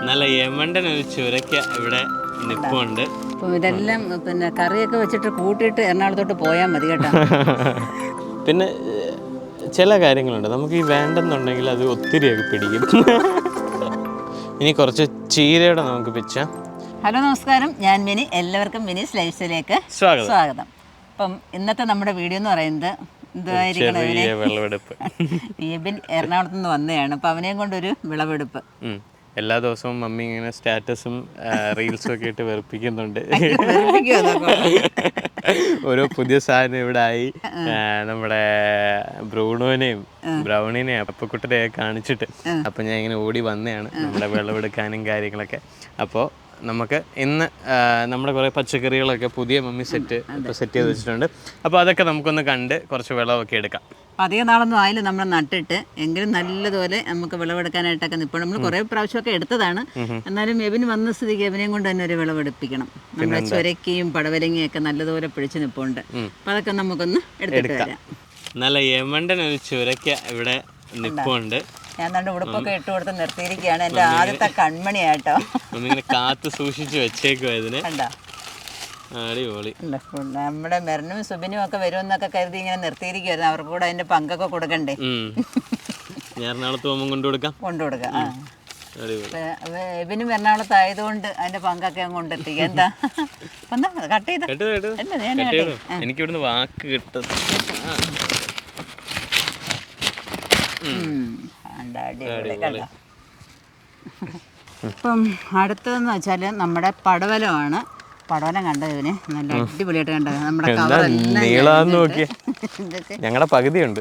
നല്ല യമണ്ടൻ ഒരു ചുരക്ക ഇവിടെ നിൽപ്പുണ്ട്. അപ്പോൾ ഇതെല്ലാം പിന്നെ കറിയൊക്കെ വെച്ചിട്ട് കൂട്ടിയിട്ട് എറണാകുളത്തോട്ട് പോയാൽ മതി കേട്ടോ. പിന്നെ ചില കാര്യങ്ങളുണ്ട്, നമുക്ക് ഈ വേണ്ടെന്നുണ്ടെങ്കിൽ അത് ഒത്തിരിയൊക്കെ പിടിക്കും. ഇനി കുറച്ച് ചീരയുടെ നമുക്ക് പിച്ച. ഹലോ നമസ്കാരം, ഞാൻ മിനി. എല്ലാവർക്കും മിനിസ് ലൈഫ് സ്റ്റൈലിലേക്ക് സ്വാഗതം. അപ്പം ഇന്നത്തെ നമ്മുടെ വീഡിയോ എന്ന് പറയുന്നത് വിളവെടുപ്പ്. എബിൻ എറണാകുളത്ത് നിന്ന് വന്നതാണ്. അപ്പം അവനെയും കൊണ്ടൊരു വിളവെടുപ്പ്. എല്ലാ ദിവസവും മമ്മി ഇങ്ങനെ സ്റ്റാറ്റസും റീൽസും ഒക്കെ ഇട്ട് വെറുപ്പിക്കുന്നുണ്ട്. ഓരോ പുതിയ സാധനം ഇവിടെ ആയി. നമ്മുടെ ബ്രൗണിനെയും അപ്പക്കുട്ടനെയൊക്കെ കാണിച്ചിട്ട് അപ്പം ഞാൻ ഇങ്ങനെ ഓടി വന്നതാണ് നമ്മുടെ വിളവെടുക്കാനും കാര്യങ്ങളൊക്കെ. അപ്പോൾ നമുക്ക് ഇന്ന് നമ്മുടെ കുറേ പച്ചക്കറികളൊക്കെ പുതിയ മമ്മി സെറ്റ് ചെയ്ത് വെച്ചിട്ടുണ്ട്. അപ്പോൾ അതൊക്കെ നമുക്കൊന്ന് കണ്ട് കുറച്ച് വിളവൊക്കെ എടുക്കാം. അപ്പം അധികം നാളൊന്നും ആയില്ല നമ്മൾ നട്ടിട്ട്, എങ്കിലും നല്ലതുപോലെ നമുക്ക് വിളവെടുക്കാനായിട്ടൊക്കെ ഇപ്പോൾ നമ്മൾ കുറേ പ്രാവശ്യമൊക്കെ എടുത്തതാണ്. എന്നാലും എബിന് വന്ന സ്ഥിതിക്ക് എബിനെയും കൊണ്ട് തന്നെ ഒരു വിളവെടുപ്പിക്കണം. നമ്മുടെ ചുരക്കയും പടവലങ്ങയും ഒക്കെ നല്ലതുപോലെ പിടിച്ച് നിൽപ്പുണ്ട്. അപ്പം അതൊക്കെ നമുക്കൊന്ന് എടുത്തിട്ട് വരാം. നല്ല യമണ്ടൻ ഒരു ചുരക്ക ഇവിടെ നിൽപ്പുണ്ട്. ഞാൻ നമ്മുടെ ഉടുപ്പൊക്കെ ഇട്ട് കൊടുത്ത് നിർത്തിയിരിക്കുകയാണ്. എൻ്റെ ആദ്യത്തെ കൺമണിയായിട്ടോ. ഇങ്ങനെ കാത്തു സൂക്ഷിച്ച് വെച്ചേക്കുവാ ഇതിന്. കണ്ടോ, അടിപൊളി. നമ്മുടെ മെറിനും സുബിനും ഒക്കെ വരുമെന്നൊക്കെ കരുതി ഇങ്ങനെ നിർത്തിയിരിക്കുവായിരുന്നു. അവർക്ക് കൂടെ അതിന്റെ പങ്കൊക്കെ കൊടുക്കണ്ടേ. എറണാകുളത്ത് പോകുമ്പോൾ കൊണ്ടുകൊടുക്കാം. എബിനും എറണാകുളത്ത് ആയതുകൊണ്ട് അതിന്റെ പങ്കൊക്കെ അങ്ങ് കൊണ്ടെത്തിക്കുക. എന്താ കട്ട് ചെയ്ത് എനിക്കിവിടുന്ന് വാക്ക് കിട്ടും. ഇപ്പം അടുത്തതെന്ന് വെച്ചാൽ നമ്മുടെ പടവലമാണ്. പടവലം കണ്ടത് ഇവന് നല്ല അടിപൊളിയായിട്ട് കണ്ടത്. നമ്മുടെ ഞങ്ങളുടെ പകുതിയുണ്ട്.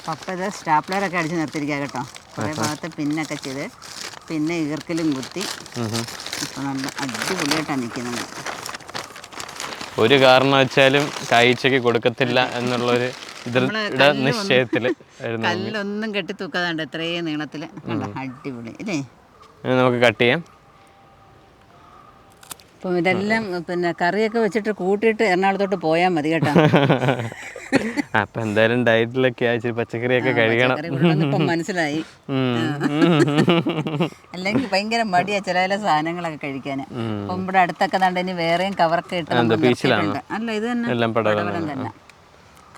പപ്പ ഇത് സ്റ്റാപ്ലറൊക്കെ അടിച്ച് നിർത്തിയിരിക്കുക കേട്ടോ. കുറേ ഭാഗത്ത് പിന്നൊക്കെ ചെയ്ത് പിന്നെ ഈർക്കലും കുത്തി ഇപ്പം നല്ല അടിപൊളിയായിട്ടാണ് നിൽക്കുന്നത്. ഒരു കാരണവശാലും കാഴ്ചക്ക് കൊടുക്കത്തില്ല എന്നുള്ളൊരു നിശ്ചയത്തില് കല്ലൊന്നും കെട്ടി തൂക്കാതാണ്ട് എത്രയും നീളത്തില്. അടിപൊളി അല്ലേ? നമുക്ക് കട്ട് ചെയ്യാം. അപ്പം ഇതെല്ലാം പിന്നെ കറിയൊക്കെ വെച്ചിട്ട് കൂട്ടിയിട്ട് എറണാകുളത്തോട്ട് പോയാൽ മതി കേട്ടോ. അപ്പൊ എന്തായാലും ഡയറ്റിലൊക്കെ ആയി പച്ചക്കറിയൊക്കെ കഴിക്കണം. ഇപ്പം മനസ്സിലായി. അല്ലെങ്കിൽ ഭയങ്കര മടിയാ ചില സാധനങ്ങളൊക്കെ കഴിക്കാൻ. അപ്പം ഇവിടെ അടുത്തൊക്കെ കണ്ട ഇനി വേറെയും കവറൊക്കെ ഇട്ട് അല്ല ഇത് തന്നെ പടവലം തന്നെ.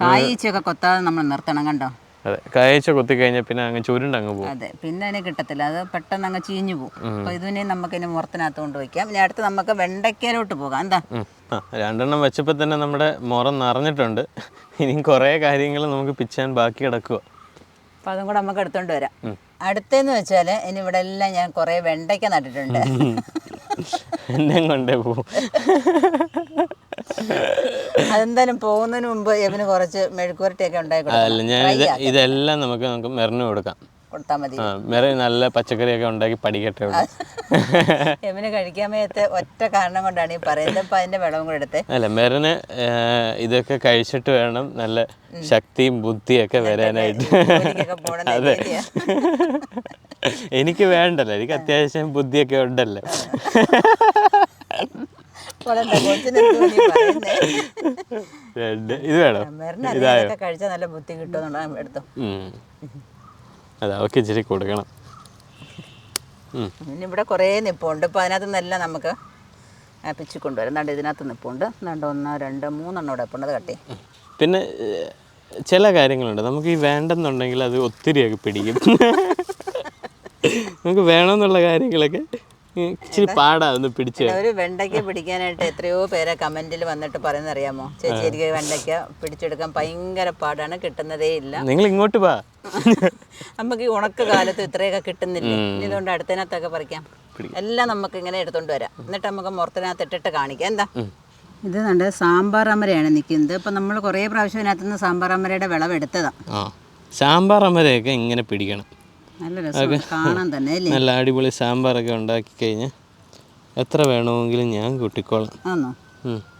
കായ്ച്ചൊക്കെ കൊത്താതെ നമ്മൾ നിർത്തണം കണ്ടോ. അതെ, കായ്ച്ച കൊത്തി കഴിഞ്ഞാൽ പിന്നെ അങ്ങ് ചുരുണ്ടങ്ങ് പോകും. അതെ, പിന്നെ അതിന് കിട്ടത്തില്ല, അത് പെട്ടെന്ന് അങ്ങ് ചീഞ്ഞു പോകും. അപ്പോൾ ഇതിനെ നമുക്ക് ഇനി മുറത്തിനകത്ത് കൊണ്ട് വയ്ക്കാം. ഇനി അടുത്ത് നമുക്ക് വെണ്ടയ്ക്കയിലോട്ട് പോകാം. എന്താ 2 എണ്ണം വെച്ചപ്പോൾ തന്നെ നമ്മുടെ മുറം നിറഞ്ഞിട്ടുണ്ട്. ഇനിയും കുറേ കാര്യങ്ങൾ നമുക്ക് പിച്ചാൻ ബാക്കി കിടക്കുക. അപ്പോൾ അതും കൂടെ നമുക്ക് എടുത്തോണ്ട് വരാം. അടുത്തെന്ന് വെച്ചാൽ ഇനി ഇവിടെ എല്ലാം ഞാൻ കുറേ വെണ്ടയ്ക്ക നട്ടിട്ടുണ്ട്. എന്നെ കൊണ്ടേ പോവും. അതെന്തായാലും പോകുന്നതിന് മുമ്പ് എബിന് കുറച്ച് മെഴുക്കുവരട്ടിയൊക്കെ ഉണ്ടാക്കി. അല്ല, ഞാൻ ഇതെല്ലാം നമുക്ക് മെറിന് കൊടുത്താൽ മതി. മെറി നല്ല പച്ചക്കറിയൊക്കെ ഉണ്ടാക്കി പഠിക്കട്ടെ. എബിന് കഴിക്കാൻ മേത്തെ ഒറ്റ കാരണം കൊണ്ടാണ് ഈ പറയുന്നത്. ഇപ്പം അതിന്റെ വെള്ളവും കൂടെ എടുത്തേ. അല്ല, മെറിന് ഇതൊക്കെ കഴിച്ചിട്ട് വേണം നല്ല ശക്തിയും ബുദ്ധിയൊക്കെ വരാനായിട്ട്. അതെ, എനിക്ക് വേണ്ടല്ലോ, എനിക്ക് അത്യാവശ്യം ബുദ്ധിയൊക്കെ ഉണ്ടല്ലോ. ഇത് വേണോ? കഴിച്ചാൽ നല്ല ബുദ്ധി കിട്ടുമെന്നുള്ള എടുത്തു. അതെ, അവർക്ക് ഇച്ചിരി കൊടുക്കണം. പിന്നെ ഇവിടെ കുറേ നിപ്പുണ്ട്. ഇപ്പം അതിനകത്ത് നിന്നെല്ലാം നമുക്ക് പിച്ച് കൊണ്ടുവരാം. എന്താണ്ട് ഇതിനകത്ത് നിപ്പുണ്ട്. എന്താണ്ട് 1, 2, 3 എണ്ണം ഇവിടെ ഇപ്പുണ്ട്. അത് കട്ടി. പിന്നെ ചില കാര്യങ്ങളുണ്ട്, നമുക്ക് ഈ വേണ്ടെന്നുണ്ടെങ്കിൽ അത് ഒത്തിരിയൊക്കെ പിടിക്കും. നമുക്ക് വേണമെന്നുള്ള കാര്യങ്ങളൊക്കെ ഇച്ചിരി പാടാന്ന് പിടിച്ചു. ഒരു വെണ്ടയ്ക്ക പിടിക്കാനായിട്ട് എത്രയോ പേരെ കമന്റിൽ വന്നിട്ട് പറയുന്നത് അറിയാമോ? ചേച്ചി എനിക്ക് വെണ്ടയ്ക്ക പിടിച്ചെടുക്കാൻ ഭയങ്കര പാടാണ്, കിട്ടുന്നതേ ഇല്ല. നിങ്ങൾ ഇങ്ങോട്ട് വാ, നമുക്ക് ഈ ഉണക്ക കാലത്ത് ഇത്രയൊക്കെ കിട്ടുന്നില്ല. ഇതുകൊണ്ട് അടുത്തതിനകത്തൊക്കെ പറിക്കാം. എല്ലാം നമുക്ക് ഇങ്ങനെ എടുത്തോണ്ട് വരാം. എന്നിട്ട് നമുക്ക് മുറത്തിനകത്ത് ഇട്ടിട്ട് കാണിക്കാം. എന്താ ഇത് കണ്ട് സാമ്പാർ അമരയാണ് നിൽക്കുന്നത്. അപ്പം നമ്മൾ കുറേ പ്രാവശ്യം ഇതിനകത്തുനിന്ന് സാമ്പാർ അമരയുടെ വിളവെടുത്തതാണ്. സാമ്പാർ അമരയൊക്കെ ഇങ്ങനെ പിടിക്കണം. നല്ല രസം കാണാൻ തന്നെ അല്ലേ? നല്ല അടിപൊളി സാമ്പാറൊക്കെ ഉണ്ടാക്കി കഴിഞ്ഞാൽ എത്ര വേണമെങ്കിലും ഞാൻ കൂട്ടിക്കോളാം. ആണോ?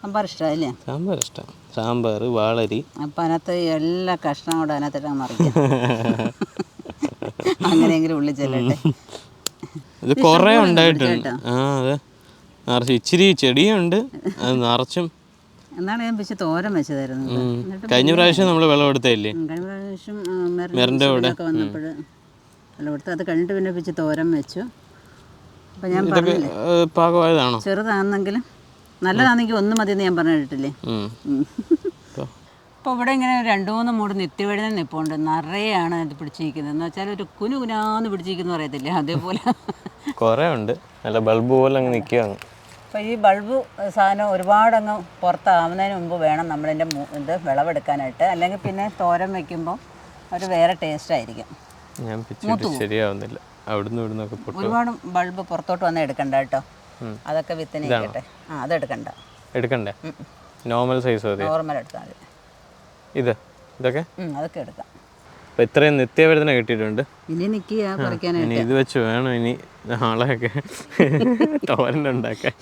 സാമ്പാർ ഇഷ്ടമല്ലേ? സാമ്പാർ ഇഷ്ടം. സാമ്പാർ, വാളരി. അപ്പം അതിനകത്ത് എല്ലാ കഷ്ണം കൂടെ അതിനകത്തിട്ട് മറിക്കാം. അങ്ങനെയെങ്കിലും ഉള്ളിൽ ചെല്ലട്ടെ. ഇത് കുറേ ഉണ്ടായിട്ടുണ്ട്. അതെ, നിറച്ച് ഇച്ചിരി ചെടിയുണ്ട്. അത് നിറച്ചും എന്നാണ് ഞാൻ വെച്ച് തോരൻ വെച്ചതായിരുന്നു. കഴിഞ്ഞ പ്രാവശ്യം നമ്മൾ വിളവെടുത്തല്ലേ? കഴിഞ്ഞ പ്രാവശ്യം മെറിൻ്റെ കൂടെ വന്നപ്പോൾ വിളവെടുത്ത് അത് കഴിഞ്ഞിട്ട് പിന്നെ വെച്ച് തോരൻ വെച്ചു. അപ്പം ഞാൻ ഇതൊക്കെ പാകമായതാണോ? ചെറുതാണെന്നെങ്കിലും നല്ലതാണെങ്കിൽ ഒന്ന് മതിയെന്ന് ഞാൻ പറഞ്ഞിട്ടില്ലേ. അപ്പോൾ ഇവിടെ ഇങ്ങനെ 2-3 മൂട് നിത്യവഴുതന നിൽപ്പുണ്ട്. നിറയെയാണ് ഇത് പിടിച്ചിരിക്കുന്നത്. എന്ന് വെച്ചാൽ ഒരു കുനുകുനാന്ന് പിടിച്ചിരിക്കുന്നു പറയത്തില്ലേ, അതേപോലെ കുറേ ഉണ്ട്. നല്ല ബൾബ് പോലെ അങ്ങ് നിൽക്കുകയാണ്. അപ്പോൾ ഈ ബൾബ് സാധനം ഒരുപാടങ്ങ് പുറത്താവുന്നതിന് മുമ്പ് വേണം നമ്മളിൻ്റെ ഇത് വിളവെടുക്കാനായിട്ട്. അല്ലെങ്കിൽ പിന്നെ തോരൻ വയ്ക്കുമ്പോൾ ഒരു വേറെ ടേസ്റ്റ് ആയിരിക്കും. ഞാൻ പിച്ചിട്ട് ശരിയാവുന്നില്ല. അവിടുന്ന് ഇവിടുന്നൊക്കെ ഒരുപാട് ബൾബ് പുറത്തോട്ട് വന്ന് എടുക്കണ്ട കേട്ടോ. അതൊക്കെ വിത്തിന് ഇരിക്കട്ടെ. അതെടുക്കണ്ട. എടുക്കണ്ടേ? നോർമൽ സൈസ് മതി. നോർമൽ എടുത്താൽ മതി. ഇതൊക്കെ അതൊക്കെ എടുക്കാം. അപ്പോൾ ഇത്രയും നിത്യവഴുതന കിട്ടിയിട്ടുണ്ട്. ഇനി നിൽക്കുക പറിക്കാനായിട്ട്. ഇനി ഇത് വെച്ച് വേണം ഇനി നാളെയൊക്കെ തോരനുണ്ടാക്കാൻ.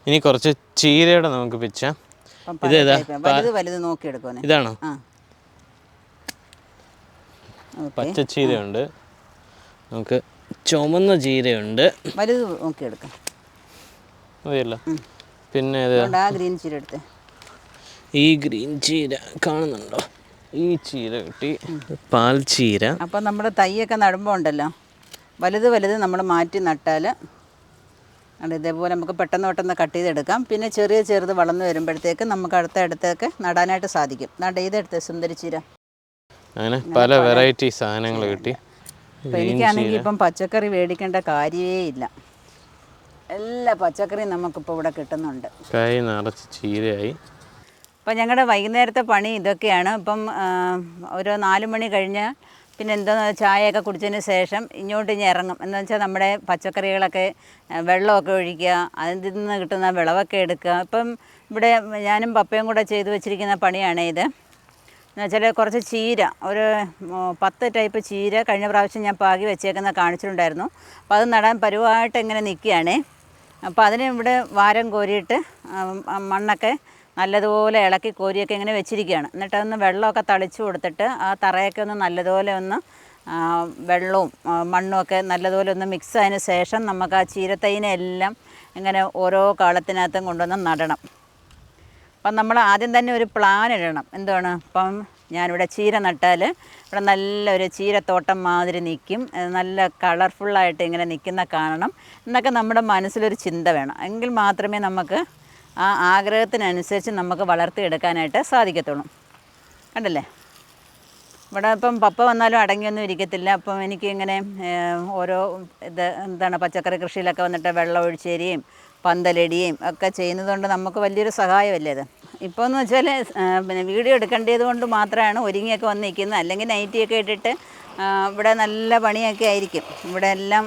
ഇനി കുറച്ച് ചീരയുടെ നമുക്ക് പിച്ചാം. ഇതേതാ? വലുത് നോക്കി എടുക്കുവാനേ. ഇതാണോ? പച്ചച്ചീരയുണ്ട്, നമുക്ക് ചുമന്ന ചീരയുണ്ട്. വലുത് നോക്കി എടുക്കാം മതിയല്ലോ. പിന്നെ ഗ്രീൻ ചീര എടുത്ത്. ഈ ഗ്രീൻ ചീര കാണുന്നുണ്ടോ? ഈ ചീര കിട്ടി, പാൽ ചീര. അപ്പം നമ്മുടെ തൈയൊക്കെ നടുമ്പോൾ ഉണ്ടല്ലോ, വലുത് നമ്മൾ മാറ്റി നട്ടാൽ ഇതേപോലെ നമുക്ക് പെട്ടെന്ന് കട്ട് ചെയ്തെടുക്കാം. പിന്നെ ചെറുത് വളർന്നു വരുമ്പോഴത്തേക്ക് നമുക്ക് അടുത്തൊക്കെ നടാനായിട്ട് സാധിക്കും. ഇതെടുത്ത് സുന്ദരി ചീര. അങ്ങനെ പല വെറൈറ്റി സാധനങ്ങൾ കിട്ടി. അപ്പം എനിക്കാണെങ്കിൽ ഇപ്പം പച്ചക്കറി മേടിക്കേണ്ട കാര്യമേ ഇല്ല. എല്ലാ പച്ചക്കറിയും നമുക്കിപ്പോൾ ഇവിടെ കിട്ടുന്നുണ്ട്. കൈ നിറച്ച് ചീരയായി. അപ്പം ഞങ്ങളുടെ വൈകുന്നേരത്തെ പണി ഇതൊക്കെയാണ്. ഇപ്പം ഒരു 4 മണി കഴിഞ്ഞ് പിന്നെ എന്താണെന്ന് ചായയൊക്കെ കുടിച്ചതിന് ശേഷം ഇങ്ങോട്ട് ഇനി ഇറങ്ങും. എന്ന് വെച്ചാൽ നമ്മുടെ പച്ചക്കറികളൊക്കെ വെള്ളമൊക്കെ ഒഴിക്കുക, അതിൽ നിന്ന് കിട്ടുന്ന വിളവൊക്കെ എടുക്കുക. ഇപ്പം ഇവിടെ ഞാനും പപ്പയും കൂടെ ചെയ്തു വെച്ചിരിക്കുന്ന പണിയാണ് ഇത്. എന്ന് വെച്ചാൽ കുറച്ച് ചീര, ഒരു 10 ടൈപ്പ് ചീര കഴിഞ്ഞ പ്രാവശ്യം ഞാൻ പാകി വെച്ചേക്കുന്ന കാണിച്ചിട്ടുണ്ടായിരുന്നു. അപ്പോൾ അത് നടാൻ പരുവായിട്ട് ഇങ്ങനെ നിൽക്കുകയാണേ. അപ്പോൾ അതിന് ഇവിടെ വാരം കോരിയിട്ട് മണ്ണൊക്കെ നല്ലതുപോലെ ഇളക്കി കോരിയൊക്കെ ഇങ്ങനെ വെച്ചിരിക്കുകയാണ്. എന്നിട്ട് അതൊന്ന് വെള്ളമൊക്കെ തളിച്ചു കൊടുത്തിട്ട് ആ തറയൊക്കെ ഒന്ന് നല്ലതുപോലെ ഒന്ന് വെള്ളവും മണ്ണും ഒക്കെ നല്ലതുപോലെ ഒന്ന് മിക്സ് ആയതിന് ശേഷം നമുക്ക് ആ ചീരത്തൈനെ എല്ലാം ഇങ്ങനെ ഓരോ കാളത്തിനകത്തും കൊണ്ടുവന്ന് നടണം. അപ്പം നമ്മൾ ആദ്യം തന്നെ ഒരു പ്ലാൻ ഇടണം. എന്താണ്, ഇപ്പം ഞാനിവിടെ ചീര നട്ടാൽ ഇവിടെ നല്ലൊരു ചീരത്തോട്ടം മാതിരി നിൽക്കും, നല്ല കളർഫുള്ളായിട്ട് ഇങ്ങനെ നിൽക്കുന്ന കാണണം എന്നൊക്കെ നമ്മുടെ മനസ്സിലൊരു ചിന്ത വേണം. എങ്കിൽ മാത്രമേ നമുക്ക് ആ ആഗ്രഹത്തിനനുസരിച്ച് നമുക്ക് വളർത്തിയെടുക്കാനായിട്ട് സാധിക്കത്തുള്ളൂ. കണ്ടല്ലേ, ഇവിടെ ഇപ്പം പപ്പ വന്നാലും അടങ്ങിയൊന്നും ഇരിക്കത്തില്ല. അപ്പം എനിക്കിങ്ങനെ ഓരോ എന്താണ് പച്ചക്കറി കൃഷിയിലൊക്കെ വന്നിട്ട് വെള്ളം ഒഴിച്ചേരിയും പന്തലിടിയും ഒക്കെ ചെയ്യുന്നതുകൊണ്ട് നമുക്ക് വലിയൊരു സഹായമല്ലേ ഇത്. ഇപ്പോൾ എന്ന് വെച്ചാൽ പിന്നെ വീഡിയോ എടുക്കേണ്ടത് കൊണ്ട് മാത്രമാണ് ഒരുങ്ങിയൊക്കെ വന്ന് നിൽക്കുന്നത്. അല്ലെങ്കിൽ നൈറ്റിയൊക്കെ ഇട്ടിട്ട് ഇവിടെ നല്ല പണിയൊക്കെ ആയിരിക്കും. ഇവിടെ എല്ലാം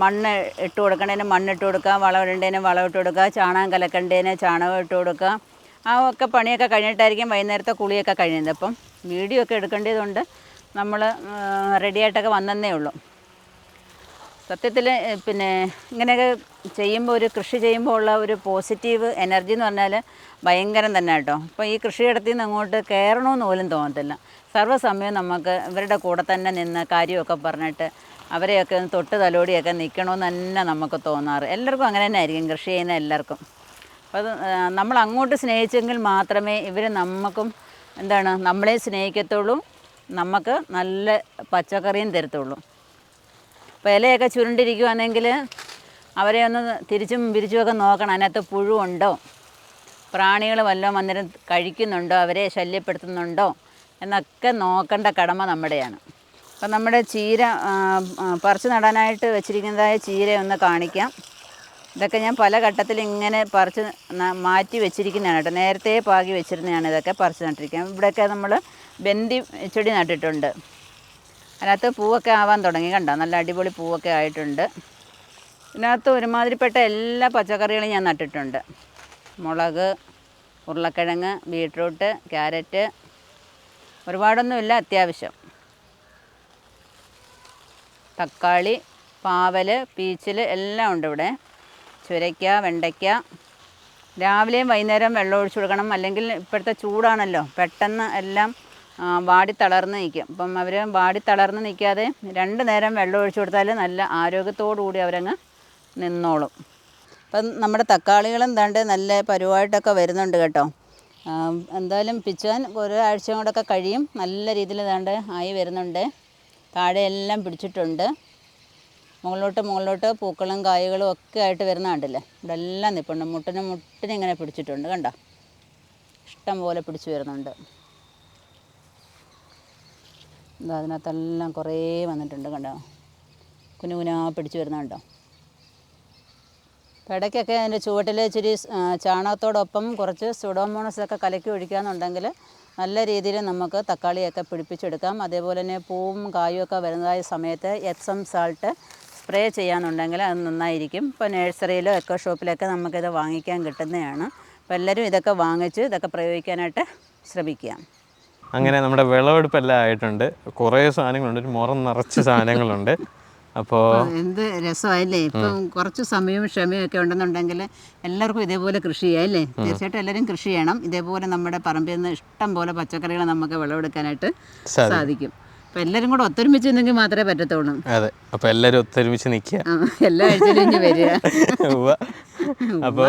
മണ്ണ് ഇട്ട് കൊടുക്കേണ്ടതിന് മണ്ണിട്ട് കൊടുക്കുക, വളം ഇടേണ്ടതിന് വളം ഇട്ട് കൊടുക്കുക, ചാണകം കലക്കേണ്ടതിന് ചാണകം ഇട്ട് കൊടുക്കുക. ആ ഒക്കെ പണിയൊക്കെ കഴിഞ്ഞിട്ടായിരിക്കും വൈകുന്നേരത്തെ കുളിയൊക്കെ കഴിയുന്നത്. അപ്പം വീഡിയോ ഒക്കെ എടുക്കേണ്ടതുകൊണ്ട് നമ്മൾ റെഡിയായിട്ടൊക്കെ വന്നതേ ഉള്ളൂ. സത്യത്തിൽ പിന്നെ ഇങ്ങനെയൊക്കെ ചെയ്യുമ്പോൾ, ഒരു കൃഷി ചെയ്യുമ്പോൾ ഉള്ള ഒരു പോസിറ്റീവ് എനർജി എന്ന് പറഞ്ഞാൽ ഭയങ്കരം തന്നെ കേട്ടോ. അപ്പോൾ ഈ കൃഷിയിടത്തിൽ നിന്ന് അങ്ങോട്ട് കയറണമെന്ന് പോലും തോന്നത്തില്ല. സർവ്വസമയം നമുക്ക് ഇവരുടെ കൂടെ തന്നെ നിന്ന് കാര്യമൊക്കെ പറഞ്ഞിട്ട് അവരെയൊക്കെ ഒന്ന് തൊട്ട് തലോടിയൊക്കെ നിൽക്കണമെന്ന് തന്നെ നമുക്ക് തോന്നാറ്. എല്ലാവർക്കും അങ്ങനെ തന്നെ ആയിരിക്കും, കൃഷി ചെയ്യുന്ന എല്ലാവർക്കും. അപ്പോൾ അത് നമ്മൾ അങ്ങോട്ട് സ്നേഹിച്ചെങ്കിൽ മാത്രമേ ഇവർ നമുക്കും എന്താണ് നമ്മളെ സ്നേഹിക്കത്തുള്ളൂ, നമുക്ക് നല്ല പച്ചക്കറിയും തരത്തുള്ളൂ. അപ്പോൾ ഇലയൊക്കെ ചുരുണ്ടിരിക്കുകയാണെങ്കിൽ അവരെ ഒന്ന് തിരിച്ചും പിരിച്ചുമൊക്കെ നോക്കണം. അതിനകത്ത് പുഴുണ്ടോ, പ്രാണികൾ വല്ലതും അന്നേരം കഴിക്കുന്നുണ്ടോ, അവരെ ശല്യപ്പെടുത്തുന്നുണ്ടോ എന്നൊക്കെ നോക്കേണ്ട കടമ നമ്മുടെയാണ്. അപ്പം നമ്മുടെ ചീര പറിച്ച് നടാനായിട്ട് വെച്ചിരിക്കുന്നതായ ചീര ഒന്ന് കാണിക്കാം. ഇതൊക്കെ ഞാൻ പല ഘട്ടത്തിൽ ഇങ്ങനെ പറിച്ച് മാറ്റി വെച്ചിരിക്കുന്നതാണ് കേട്ടോ. നേരത്തെ പാകി വെച്ചിരുന്നതാണ് ഇതൊക്കെ പറിച്ച് നട്ടിരിക്കാം. ഇവിടെയൊക്കെ നമ്മൾ ബന്ദി ചെടി നട്ടിട്ടുണ്ട്. അതിനകത്ത് പൂവൊക്കെ ആവാൻ തുടങ്ങി, കണ്ടോ, നല്ല അടിപൊളി പൂവൊക്കെ ആയിട്ടുണ്ട്. ഇതിനകത്ത് ഒരുമാതിരിപ്പെട്ട എല്ലാ പച്ചക്കറികളും ഞാൻ നട്ടിട്ടുണ്ട്. മുളക്, ഉരുളക്കിഴങ്ങ്, ബീട്രൂട്ട്, ക്യാരറ്റ്, ഒരുപാടൊന്നുമില്ല, അത്യാവശ്യം തക്കാളി, പാവൽ, പീച്ചിൽ എല്ലാം ഉണ്ട് ഇവിടെ. ചുരയ്ക്ക, വെണ്ടയ്ക്ക. രാവിലെയും വൈകുന്നേരം വെള്ളം ഒഴിച്ചു കൊടുക്കണം, അല്ലെങ്കിൽ ഇപ്പോഴത്തെ ചൂടാണല്ലോ, പെട്ടെന്ന് എല്ലാം വാടി തളർന്ന് നിൽക്കും. അപ്പം അവർ വാടി തളർന്ന് നിൽക്കാതെ 2 നേരം വെള്ളം ഒഴിച്ചു കൊടുത്താൽ നല്ല ആരോഗ്യത്തോടു കൂടി അവരങ്ങ് നിന്നോളും. അപ്പം നമ്മുടെ തക്കാളികളും എന്താണ്ട് നല്ല പരുവായിട്ടൊക്കെ വരുന്നുണ്ട് കേട്ടോ. എന്തായാലും പിച്ചാൻ ഒരാഴ്ച കൊണ്ടൊക്കെ കഴിയും. നല്ല രീതിയിൽ ഏതാണ്ട് ആയി വരുന്നുണ്ട്. താഴെ എല്ലാം പിടിച്ചിട്ടുണ്ട്. മുകളിലോട്ട് പൂക്കളും കായകളും ഒക്കെ ആയിട്ട് വരുന്ന കണ്ടില്ലേ, ഇവിടെ എല്ലാം നിൽപ്പുണ്ട്. മുട്ടിന് ഇങ്ങനെ പിടിച്ചിട്ടുണ്ട് കണ്ടോ, ഇഷ്ടം പോലെ പിടിച്ചു വരുന്നുണ്ട്. എന്താ അതിനകത്തെല്ലാം കുറേ വന്നിട്ടുണ്ട് കണ്ടോ, കുനുകുനാ പിടിച്ചു വരുന്നുണ്ടോ. അപ്പോൾ ഇടയ്ക്കൊക്കെ അതിൻ്റെ ചുവട്ടിൽ ഇച്ചിരി ചാണകത്തോടൊപ്പം കുറച്ച് സുഡോമോണസൊക്കെ കലക്കി ഒഴിക്കുകയെന്നുണ്ടെങ്കിൽ നല്ല രീതിയിൽ നമുക്ക് തക്കാളിയൊക്കെ പിടിപ്പിച്ചെടുക്കാം. അതേപോലെ തന്നെ പൂവും കായും ഒക്കെ വരുന്നതായ സമയത്ത് എപ്സം സാൾട്ട് സ്പ്രേ ചെയ്യാന്നുണ്ടെങ്കിൽ അത് നന്നായിരിക്കും. ഇപ്പോൾ നഴ്സറിയിലോ എക്കോ ഷോപ്പിലൊക്കെ നമുക്കിത് വാങ്ങിക്കാൻ കിട്ടുന്നതാണ്. അപ്പോൾ എല്ലാവരും ഇതൊക്കെ വാങ്ങിച്ച് ഇതൊക്കെ പ്രയോഗിക്കാനായിട്ട് ശ്രമിക്കുക. അങ്ങനെ നമ്മുടെ വിളവെടുപ്പെല്ലാം ആയിട്ടുണ്ട്. കുറേ സാധനങ്ങളുണ്ട്, ഒരു മുറം നിറച്ച് സാധനങ്ങളുണ്ട്. അപ്പോൾ എന്ത് രസമായില്ലേ, ഇപ്പം കുറച്ച് സമയവും ക്ഷമയും ഒക്കെ ഉണ്ടെന്നുണ്ടെങ്കിൽ എല്ലാവർക്കും ഇതേപോലെ കൃഷി ചെയ്യാം അല്ലേ. തീർച്ചയായിട്ടും എല്ലാവരും കൃഷി ചെയ്യണം. ഇതേപോലെ നമ്മുടെ പറമ്പിൽ നിന്ന് ഇഷ്ടം പോലെ പച്ചക്കറികൾ നമുക്ക് വിളവെടുക്കാനായിട്ട് സാധിക്കും. അപ്പം എല്ലാവരും കൂടെ ഒത്തൊരുമിച്ച് നിന്നെങ്കിൽ മാത്രമേ പറ്റത്തുള്ളൂ. അതെ, അപ്പോൾ എല്ലാവരും ഒത്തൊരുമിച്ച് നിൽക്കുക, എല്ലാ ആഴ്ചയിലും ഇനി വരിക. അപ്പോൾ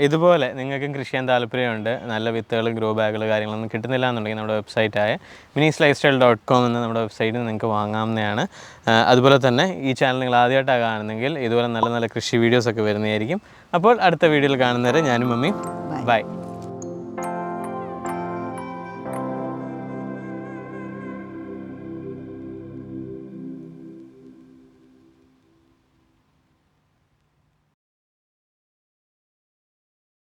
ഇതുപോലെ നിങ്ങൾക്കും കൃഷി ചെയ്യാൻ താല്പര്യമുണ്ട്, നല്ല വിത്തുകൾ, ഗ്രോ ബാഗുകൾ കാര്യങ്ങളൊന്നും കിട്ടുന്നില്ല എന്നുണ്ടെങ്കിൽ നമ്മുടെ വെബ്സൈറ്റായ minisLifestyle.com എന്ന നമ്മുടെ വെബ്സൈറ്റിൽ നിങ്ങൾക്ക് വാങ്ങാവുന്നതാണ്. അതുപോലെ തന്നെ ഈ ചാനൽ നിങ്ങൾ ആദ്യമായിട്ടാണ് കാണുന്നെങ്കിൽ ഇതുപോലെ നല്ല നല്ല കൃഷി വീഡിയോസൊക്കെ വരുന്നതായിരിക്കും. അപ്പോൾ അടുത്ത വീഡിയോയിൽ കാണുന്നവരെ ഞാനും മമ്മിയും ബൈ.